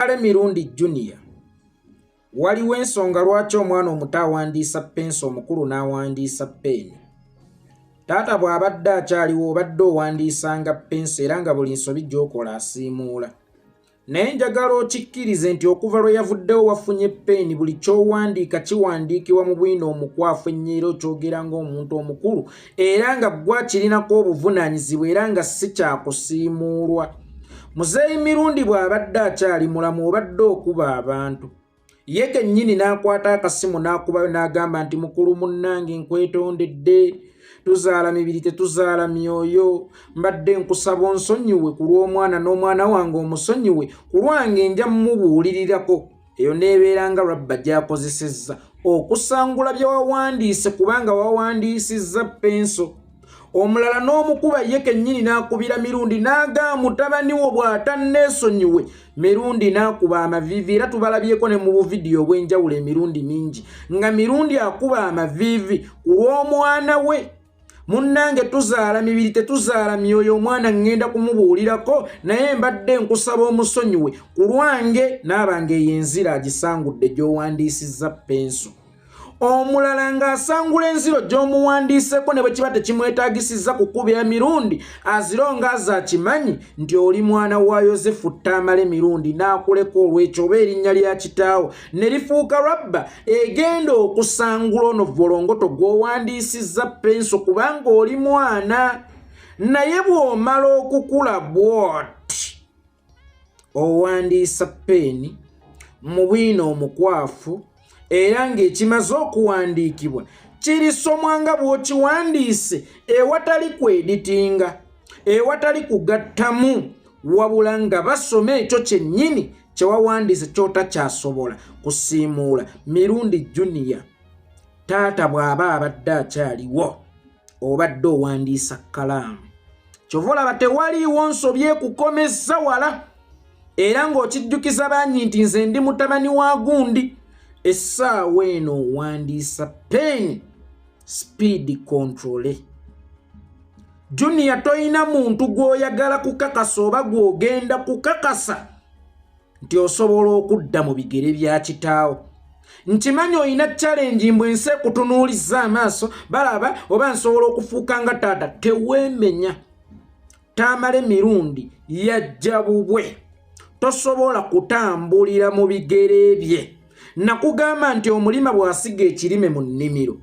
Ale Mirundi Junior waliwo ensonga lwaki omwana omuto awandiisa pensi omukulu n'awandiisa peni. Taata bw'abadde akyaliwo obadde owandiisanga pensi era nga buli nsobi gy'okola asiimuula. Naye njagala okikkirize nti okuva lwe yavuddewo wafunye peni buli ky'owandiika kiwandiikibwa mu bwino omukwafu ennyiiro kyogera ng'omuntu omukulu era nga ggwa kirinako obuvunaanyizibwa era nga si kyakusiimuulwa. Muzeeyi Mirundi bw'abadde akyali mulamu obadde okuba abantu. Ye kennyini n'akwata akasimu n'akubayo n'agamba nti mukulu munnange nkwetondedde, tuzaala mibiri tetuzaala myoyo, mbadde nkusaba onsonyiwe ku lw'omwana n'omwana wange omusonyiwe ku lwange nja mmubuulirirako. Eyo n'ebeeranga Rabba gy'akozesezza okusangula bye wawandiise kubanga wawandiisizza penso. Omulala n'omukuba ye kennyini n'akubira Mirundi n'agamba mutabani wo bw'atanneesonyiwe. Mirundi n'akuba amaviivi era tubalabyeko ne mu buvidiyo bw'enjawulo emirundi mingi nga Mirundi akuba amaviivi ku lw'omwana we. Munnange tuzaala mibiri tetuzaala myoyo, omwana ngenda kumubuulirako naye mbadde nkusaba omusonyiwe ku lwange n'abanga ey'enzira agisangudde gy'owandiisizza penso. Omulala ng'asangula enziro gy'omuwandiiseko ne bwe kiba tekimwetaagisizza kukubira Mirundi azironga azakimanyi nti oli mwana wa Yozefu Tamale Mirundi n'akuleka olw'ekyo oba erinnya lya kitaawo ne lifuuka Rabba egenda okusangula ono volongoto gw'owandiisizza penso kubanga oli mwana. Naye bw'omala okukula bw'oti owandiisa peni mu bwino omukwafu era ng'ekimaze okuwandiikibwa kirisomwa nga bw'okiwandiise ewatali kweditinga, ewatali kugattamu, wabula nga basoma ekyo kyennyini kye wawandiise ky'otakyasobola kusiimuula. Mirundi Junior, taata bw'aba abadde akyaliwo obadde owandiisa kkalaamu. Kyova olaba tewaliiwo nsobi ekukomeza wala era ng'okijjukiza bangi nti nze ndi mutabani wa gundi. Essaawa eno owandiisa peni speed control. Junior, toyina muntu gw'oyagala kukakasa oba gw'ogenda kukakasa nti osobola okudda mu bigere bya kitaawo. Nkimanyi oyina challenge mbwe nse kutunuuliza amaaso balaba oba nsobola okufuuka nga taata. Teweemenya. Tamale Mirundi yajja bubwe, tosobola kutambulira mu bigere bye. Nakugamba nti omulima bw'asiga ekirime mu nnimiro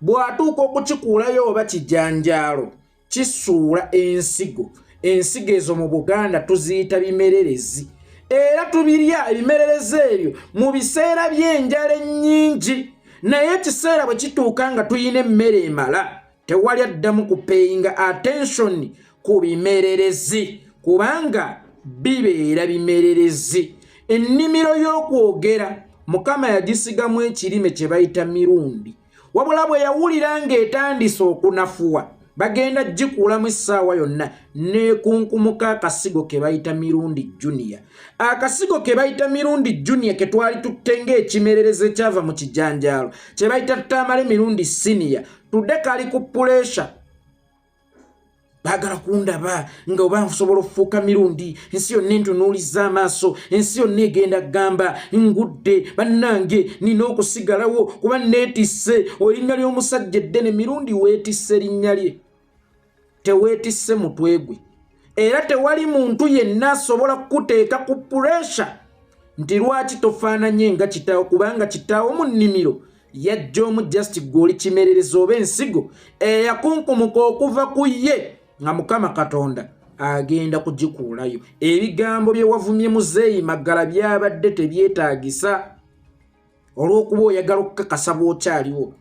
bw'atuuka okukikuulayo oba kijanjaalo kisuula ensigo. Ensigo ezo mu Buganda tuziyita bimererezi era tubirya ebimererezi ebyo mu biseera by'enjala ennyingi. Naye ekiseera bwe kituuka nga tuyina emmere emala tewali addamu kupeyinga attention ku bimererezi kubanga bibeera bimererezi. Ennimiro y'okwogera Mukama yagisigamu ekirime kye bayita Mirundi, wabula bwe yawulira ng'etandise okunafuwa bagenda gikuulamu essaawa yonna n'ekunkumuka akasigo ke bayita Mirundi Junior. Akasigo ke bayita Mirundi Junior ke twali tutte ng'ekimerereze ekyava mu kijanjaalo kye bayita Tamale Mirundi Senior tudde kali ku puleesha. Baagala kundaba nga oba nsobola okufuuka Mirundi, ensi yonna entunuuliza amaaso, ensi yonna egenda gamba ngudde bannange nina okusigalawo kuba neetisse erinnya ly'omusajja eddene. Mirundi weetisse linnya lye, teweetisse mutwe gwe era tewali muntu yenna asobola kukuteeka ku puleesha nti lwaki tofaananye nga kitaawo kubanga kitaawo mu nnimiro yajja omu just gw'oli kimerereza oba ensigo eyakunkumuka okuva ku ye nga Mukama Katonda agenda kugikuulayo. Ebigambo bye wavumye Muzeeyi Magala byabadde tebyetaagisa olw'okuba oyagala okukakasa bw'okyaliwo,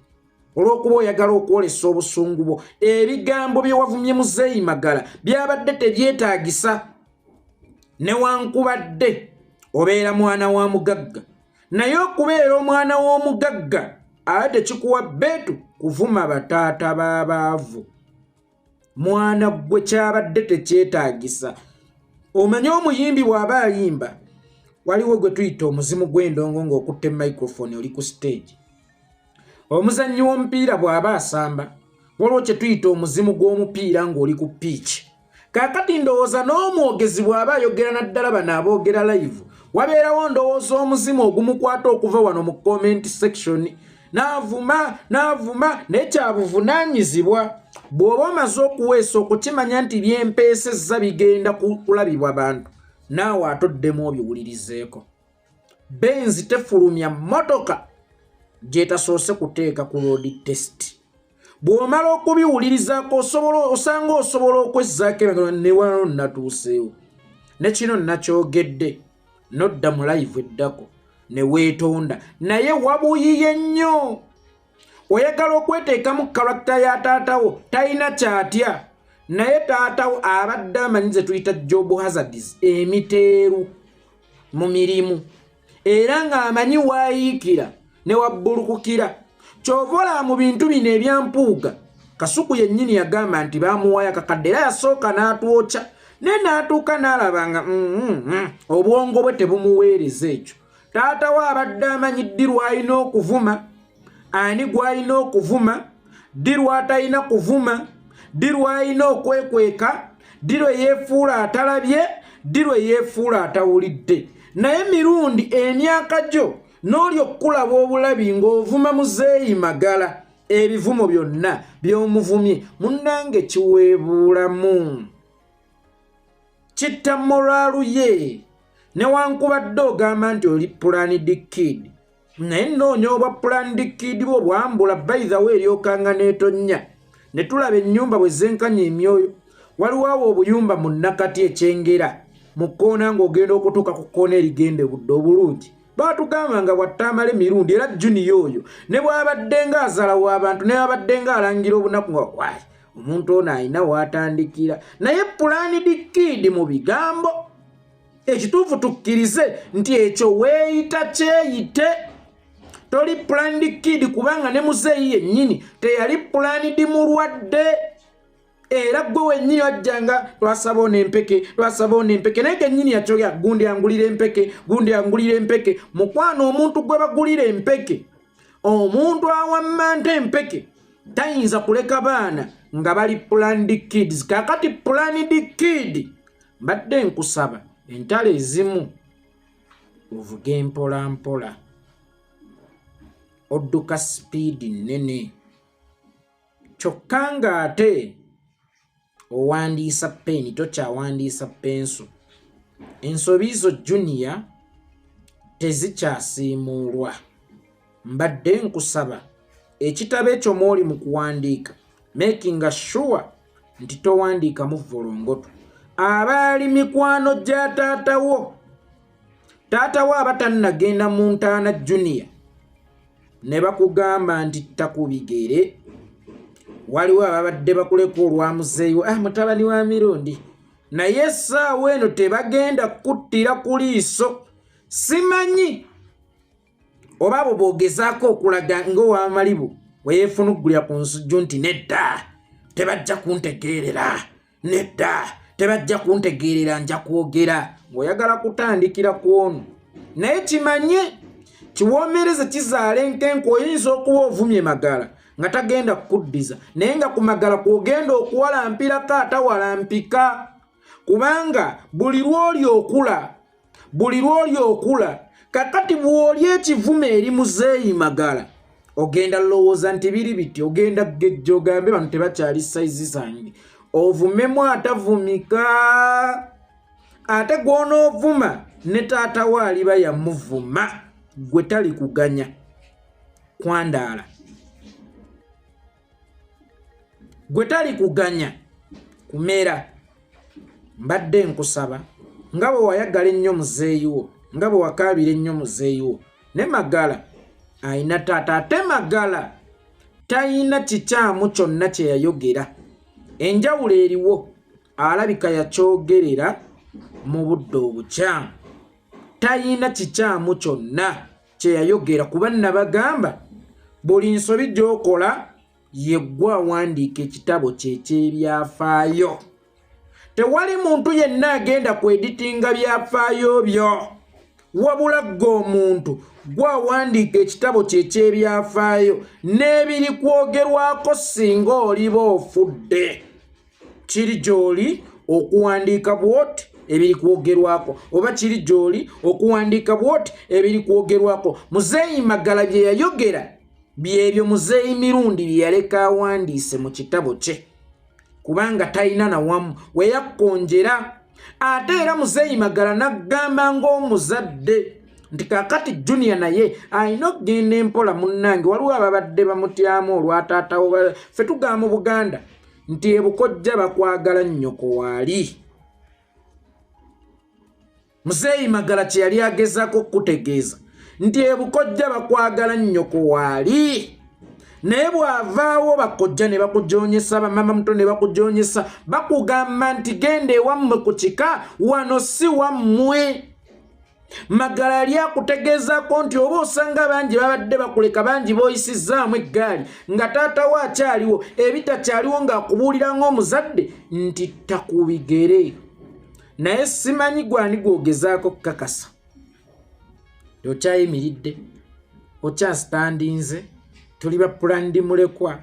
olw'okuba oyagala okwolesa obusungu bwo. Ebigambo bye wavumye Muzeeyi Magala byabadde tebyetaagisa newankubadde obeera mwana wa mugagga. Naye okubeera omwana w'omugagga ate tekikuwa bbeetu kuvuma bataata b'abaavu. Mwana gwe kyabadde tekyetaagisa. Omanye omuyimbi bw'aba ayimba waliwo gwe tuyita omuzimu gw'endongo ng'okutte microphone oli ku stage. Omuzannyi w'omupiira bw'aba asamba waliwo kye tuyita omuzimu gw'omupiira ng'oli ku pitch. Kakati ndowooza n'omwogezi bw'aba ayogera naddala bano aboogera live wabeerawo ndowooza omuzimu ogumukwata okuva wano mu comment section n'avuma naye kyabuvunaanyizibwa bw'oba omaze okuweesa okukimanya nti byempeesezza bigenda kulabibwa abantu naawe atoddemu obiwulirizeeko. Benzi tefulumya mmotoka gyetasoose kuteeka ku road test. Bw'omala okubiwulirizaako osanga osobola okwezzaako ne wano natuuseewo ne kino nakyogedde nodda mu live eddako ne weetonda naye wabuyiye nnyo. Oyagala okweteekamu karakita ya taatawo talina kyatya naye taatawo abadde amanyi ze tuyita job hazards emiteeru mu mirimu era ng'amanyi waayiikira ne wabbulukukira. Kyova olaba mu bintu bino ebyampuuga Kasuku yennyini yagamba nti baamuwaayo akakadde era yasooka n'atwokya naye n'atuuka n'alaba nga obwongo bwe tebumuweereza ekyo. Taatawo abadde amanyi ddi lw'alina okuvuma, ani gw'alina okuvuma, ddi lw'atalina kuvuma, ddi lw'alina okwekweka, ddi lwe yeefuula atalabye, ddi lwe yeefuula atawulidde. Naye mirundi emyaka gyo n'oli okkulaba obulabi ng'ovuma Muzeeyi Magala ebivumo byonna by'omuvumye munnange kiweebuulamu. Kitta moraalu ye newankubadde ogamba nti oli planned kid naye nnoonya obwa planned kid bwo bwambula by the way eryokanga n'etonnya ne tulaba ennyumba bwe zenkanya emyoyo. Waliwo awo obuyumba mu Nakati ekyengera mu kkoona ng'ogenda okutuuka ku kkoona erigenda budde obulungi. Baatugamba nga bw'attamala emirundi era Junior oyo ne bw'abadde ng'azalawo abantu ne bw'abadde ng'alangira obunaku nga waayi omuntu ono alina w'atandikira naye planned kid mu bigambo. Ekituufu tukkirize nti ekyo weeyita kyeyite. Toli planned kid kubanga ne Muzeeyi yennyini teyali planned mulwadde. Era gwe wennyini wajjanga lwasaba ono empeke naye kennyini yakyogera gundi angulira empeke. Mukwano omuntu gwe bagulira empeke, omuntu awammanta empeke tayinza kuleka baana nga bali planned kids. Kakati planned kid mbadde nkusaba entale ezimu ovuge mpola mpola, odduka sipiidi nnene kyokka ng'ate owandiisa peni tokyawandiisa penso. Ensobi zo Junior tezikyasiimuulwa. Mbadde nkusaba ekitabo ekyo mw'oli mu kuwandiika making sure nti towandiikamu volongoto. Abaali mikwano gya taatawo abatannagenda mu ntaana Junior ne bakugamba nti takubigere. Waliwo ababadde bakuleka olwa Muzeeyi mutabani wa mirundi naye essaawa eno tebagenda kuttira ku liiso. Simanyi oba abo boogezaako okulaga ng'owamalibu weyeefunuggulira ku nsujju nti nedda tebajja kuntegeerera, nedda tebajja kuntegeerera, nja kwogera ng'oyagala kutandikira ku ono. Naye kimanye kiwoomereze kizaala enkenku. Oyinza okuba ovumye Magala nga tagenda kukuddiza naye nga ku Magala kw'ogenda okuwalampirako atawalampika kubanga buli lw'oli okula kakati bw'oli ekivume eri Muzeeyi Magala ogenda lowooza nti biri biti, ogenda gejja ogambe bano tebakyali saizi zange. Ovumemu atavumika ate gw'onoovuma ne taatawo aliba yamuvuma gwe tali kuganya kwandaala, gwe tali kuganya kumera. Mbadde nkusaba nga bwe wayagala ennyo Muzeeyi wo, nga bwe wakaabira ennyo Muzeeyi wo ne Magala ayina taata. Ate Magala tayina kikyamu kyonna kye yayogera. Enjawulo eriwo, alabika yakyogerera mu budde obukyamu. Tayina kikyamu kyonna kye yayogera kuba nabagamba buli nsobi gy'okola yeggwa awandiika ekitabo kye eky'ebyafaayo. Tewali muntu yenna agenda kweditinga byafaayo byo wabula ggwe omuntu gwawandiika ekitabo kye eky'ebyafaayo n'ebiri kwogerwako singa oliba ofudde. Kiri gy'oli okuwandiika bw'oti ebiri kwogerwako oba kiri gy'oli okuwandiika bwoti ebiri kwogerwako. Muzeeyi Magala bye yayogera byebyo Muzeeyi Mirundi bye yaleka awandiise mu kitabo kye kubanga talina na wamu we yakkonjera. Ate era Muzeeyi Magala n'aggamba ng'omuzadde nti kaakati Junior naye alina okugenda empola munnange. Waliwo ababadde bamutyamu olwataatawo ffe tugamba mu Buganda nti ebukojja bakwagala nnyoko waali. Muzeeyi Magala kye yali agezaako okutegeeza nti ebukojja bakwagala nnyoko waali. Naye bw'avaawo bakojja ne bakujoonyesa, bamama muto ne bakujoonyesa, bakugamba nti genda ewammwe ku kika, wano si wammwe. Magala yali akutegeezaako nti oba osanga bangi babadde bakuleka, bangi b'oyisizzaamu eggaali nga taatawo akyaliwo, ebitakyaliwo ng'akubuulira ng'omuzadde nti takubigere. Naye simanyi gwani gwogezaako kukakasa. Okyayimiridde, okyasitandinze, tuli ba pulandi mulekwa,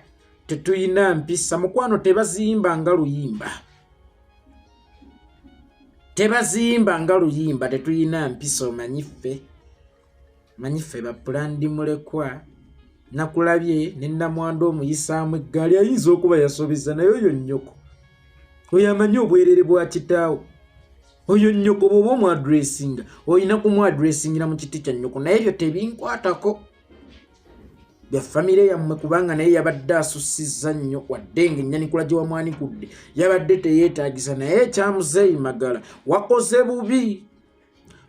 tetuyina mpisa. Mukwano tebaziyimba nga luyimba. Tebaziyimba nga luyimba, tetuyina mpisa. Omanyiffe ba pulandi mulekwa. Nakulabye ne Namwanda omuyisaamu eggaali ayinza okuba yasobeza, naye oyo nnyoko. Oyo amanyi obwerere bwa kitaawo. Oyo nnyoko bw'oba omwadressinga oyina kumwadressingira mu kiti kya nnyoko. Naye ebyo tebinkwatako bya famire yammwe kubanga naye yabadde asussizza nnyo wadde ng'ennyanikula gye wamwanikudde yabadde teyeetaagisa. Naye ekya Muzeeyi Magala wakoze bubi.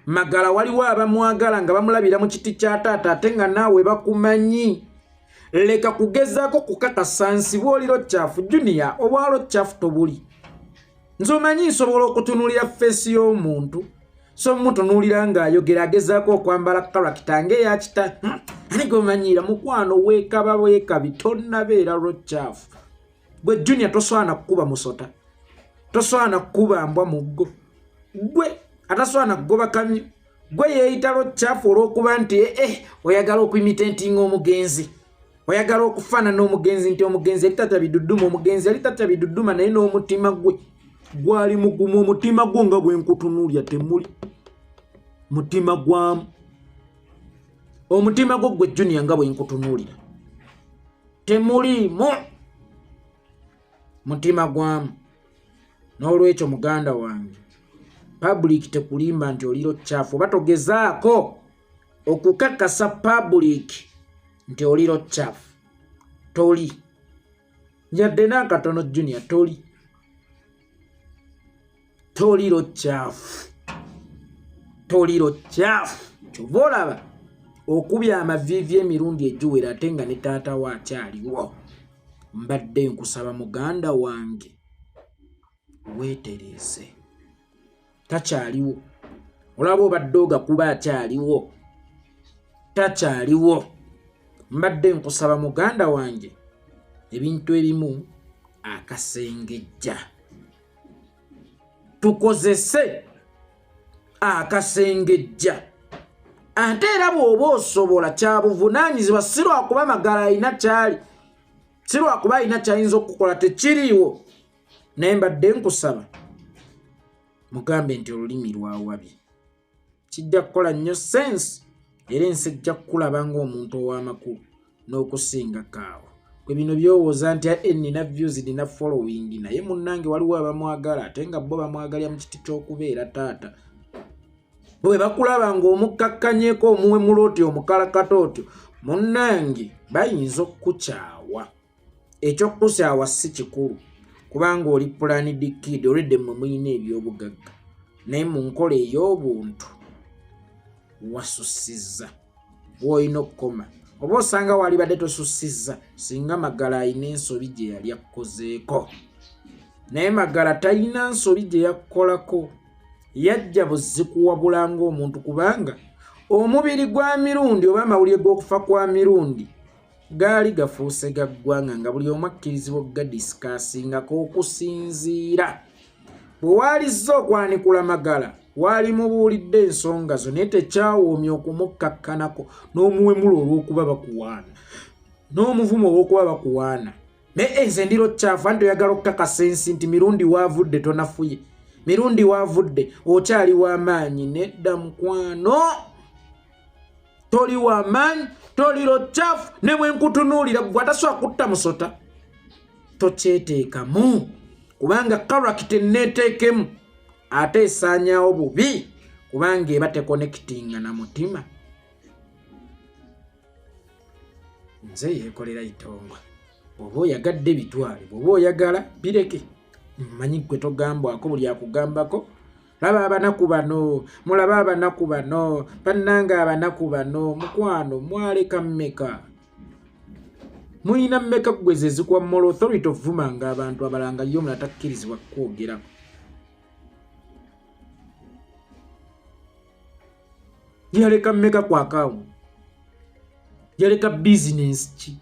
Magala waliwo abamwagala nga bamulabira mu kiti kya taata ate nga naawe bakumanyi. Leka kugezaako kukakasa nsibwa oliro kyafu. Junior obwalo kyafu tobuli. Nze omanyi nsobola okutunuulira feesi y'omuntu so mutunuulira ng'ayogera agezaako okwambala karakita ng'eyakita aniga omanyiira mukwano weekaba weekabi tonnabeera lwokyafu. Gwe Junior tosobola kukuba musota, tosobola kukuba mbwa muggo, gwe atasobola kugoba kamyu. Gwe yeeyita lwokyafu olw'okuba nti oyagala okuimitentinga omugenzi, oyagala okufaanana omugenzi nti omugenzi yali tatya bidudduma. Omugenzi yali tatya bidudduma naye n'omutima gwe gwali mugumu. Omutima gwo nga bwe nkutunuulya temuli mutima gwamu. Omutima gwo gwe Junior nga bwe nkutunuulira temulimu mutima gwamu. N'olwekyo muganda wange, public tekulimba nti oliro kyafu oba togezaako okukakasa public nti oliro kyafu. Toli yadde n'akatono Junior, toliro kyafu, toliro kyafu. Kyova olaba okubya amaviivi emirundi egiwera ate nga ne taata wa akyaliwo. Mbadde nkusaba muganda wange weetereeze, takyaliwo. Olaba obadde ogakuba akyaliwo, takyaliwo. Mbadde nkusaba muganda wange ebintu ebimu akasengejja, tukozese akasengejja. Ate era bw'oba osobola kya buvunaanyizibwa, si lwakuba Magala alina kyali, si lwakuba alina kyayinza okukola tekiriiwo. Naye mbadde nkusaba mugambe nti olulimi lwawabi kijja kukola nnyo sense era ensi ejja kukulaba ng'omuntu ow'amakulu n'okusinga kaawo. Kwe bino byowooza nti nina views nina following, naye munnange waliwo abamwagala ate nga bo bamwagalya mu kiti ky'okubeera taata. Bwe bakulaba ng'omukkakkanyeko omuwe mulooti omukalakata otyo munnange bayinza okukukyawa. Ekyokukusaawa si kikulu kubanga oli planned kid, olwedde mmwe muyina ebyobugagga, naye mu nkola ey'obuntu wasussizza w'olina okukoma. Oba osanga wali badde tosussizza singa Magala alina ensobi gye yali akkozeeko. Naye Magala talina nsobi gye yakkolako, yajja buzzikuwabula ng'omuntu kubanga omubiri gwa Mirundi oba amawulire g'okufa kwa Mirundi gaali gafuuse ga ggwanga nga buli omu akkirizibwa okugadisikaasingako okusinziira. Bwe waalizza okwanikula Magala waali mubuulidde ensonga zo naye tekyawoomya okumukkakkanako n'omuwemula olw'okuba bakuwaana, n'omuvumo olw'okuba bakuwaana. Naye nze ndiro kyafu anti oyagala okukakasa ensi nti Mirundi waavudde tonafuye. mirundi wavudde okyali w'amaanyi nedda mukwano toli w'amaanyi toli lochafu ne bwe nkutunuulira gwe atasobola kutta musota tokyeteekamu kubanga karakita enneeteekemu ate esaanyaawo bubi kubanga eba tekonekitinga na mutima. Nze yeekolera itongo bw'oba oyagadde bitwale bw'oba oyagala bireke mmanyi gwe togambwako buli akugambako laba abanaku bano mulaba abanaku bano bannanga abanaku bano mukwano mwaleka mmeka mulina mmeka gweze zikwa moral authority ovumanga abantu abalanga yo munatakkirizibwa kwogera yaleka mmeka kwakaawo yaleka business ki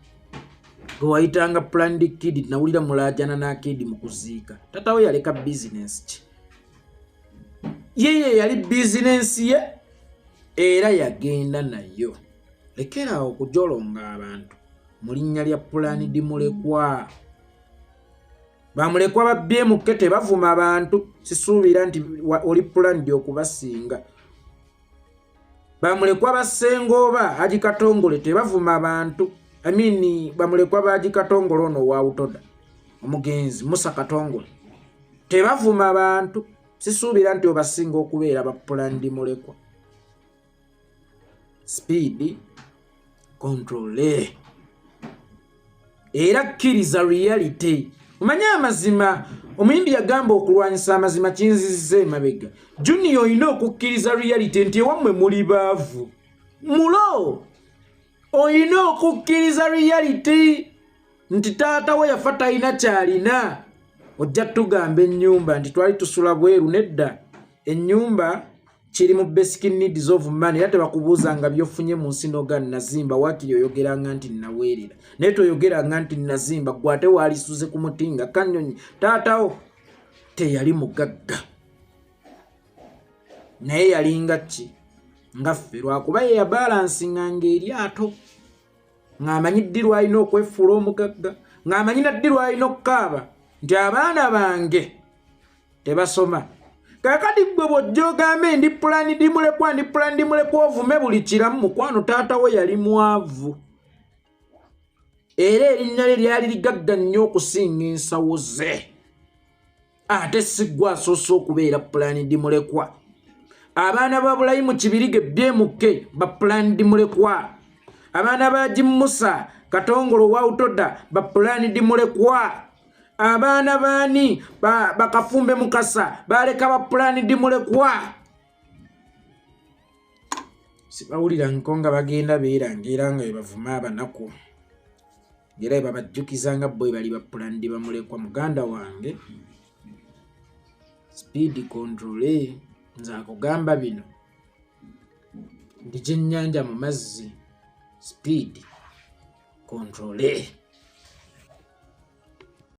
wayitanga planned kid nawulira mulajana na kid mukuziika tatawe yaleka business ki yeye yali business ye era yagenda nayo lekera okujolonga abantu mulinnya lya planned mulekwa bamulekwa babbye mukete bavuma abantu sisuubira nti oli planned okubasinga bamulekwa basenga oba Haji Katongole tebavuma abantu bamulekwa ba Haji Katongole ono wa Utoda omugenzi Musa Katongole tebavuma abantu sisuubira nti obasinga okubeera ba planned mulekwa. Speed control era kkiriza reality omanye amazima omuyimbi yagamba okulwanyisa amazima kinzizize emabega Junior oyina okukkiriza reality nti ewammwe muli baavu mulo oyina okukkiriza reality nti taata we yafa talina kyalina ojja tugamba ennyumba nti twali tusula bweru nedda ennyumba kiri mu basic needs of man era tebakubuuzanga byofunye mu nsi noga nazimba wakiri oyogeranga nti naweerera naye toyogeranga nti nazimba gwe ate waalisuze ku mutinga kanyonyi taatawo teyali mugagga naye yalinga ki nga ffe lwakuba ye yabalansinga ng'eryato ng'amanyi ddirwa alina okwefuula omugagga ng'amanyi naddirwa alina okukaaba nti abaana bange tebasoma kakati gwe bw'ojja ogambe ndi planned mulekwa ovume buli kiramu mukwano taata we yali mwavu era erinnya lye lyali ligagga nnyo okusinga ensawo ze ate si gwe asoose okubeera planned mulekwa. Abaana ba Bulayimu Kibirige BMK ba planned mulekwa abaana ba Musa Katongole wa Utoda ba planned mulekwa abaana baani bakafumbe Mukasa baleka ba planned mulekwa. Sibawulira nkonga bagenda beerangira nga bavuma abanaku era babajjukizanga bwe bali ba planned bamulekwa muganda wange. Speed control nza akugamba bino ndi kyennyanja mu mazzi. Speed control